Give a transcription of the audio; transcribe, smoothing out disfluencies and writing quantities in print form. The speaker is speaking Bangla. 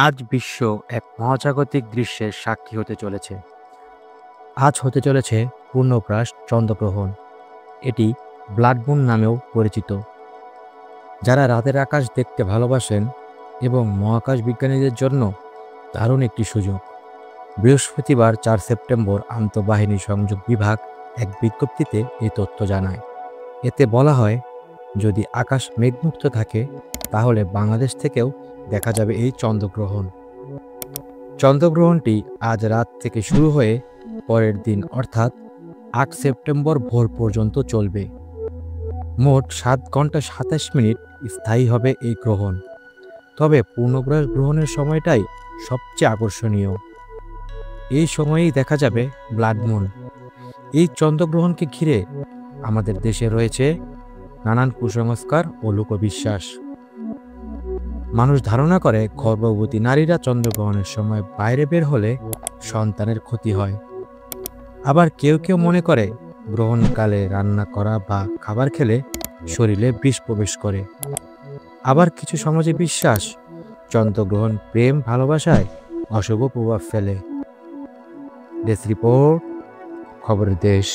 আজ বিশ্ব এক মহাজাগতিক দৃশ্যের সাক্ষী হতে চলেছে। আজ হতে চলেছে পূর্ণপ্রাস চন্দ্রগ্রহণ। এটি ব্লাড মুন নামেও পরিচিত। যারা রাতের আকাশ দেখতে ভালোবাসেন এবং মহাকাশ বিজ্ঞানীদের জন্য দারুণ একটি সুযোগ। বৃহস্পতিবার ৪ সেপ্টেম্বর আন্তঃবাহিনী সংযোগ বিভাগ এক বিজ্ঞপ্তিতে এই তথ্য জানায়। এতে বলা হয়, যদি আকাশ মেঘমুক্ত থাকে তাহলে বাংলাদেশ থেকেও দেখা যাবে এই চন্দ্রগ্রহণ। চন্দ্রগ্রহণটি আজ রাত থেকে শুরু হয়ে পরের দিন অর্থাৎ ৮ সেপ্টেম্বর ভোর পর্যন্ত চলবে। মোট ৭ ঘন্টা ২৭ মিনিট স্থায়ী হবে এই গ্রহণ। তবে পূর্ণগ্রাস গ্রহণের সময়টাই সবচেয়ে আকর্ষণীয়। এই সময়েই দেখা যাবে ব্লাড মুন। এই চন্দ্রগ্রহণকে ঘিরে আমাদের দেশে রয়েছে নানান কুসংস্কার ও লোকবিশ্বাস। মানুষ ধারণা করে গর্ভবতী নারীরা চন্দ্রগ্রহণের সময় বাইরে বের হলে সন্তানের ক্ষতি হয়। আবার কেউ কেউ মনে করে গ্রহণকালে রান্না করা বা খাবার খেলে শরীরে বিষ প্রবেশ করে। আবার কিছু সমাজে বিশ্বাস চন্দ্রগ্রহণ প্রেম ভালোবাসায় অশুভ প্রভাব ফেলে। ডেস্ক রিপোর্ট, খবরের দেশ।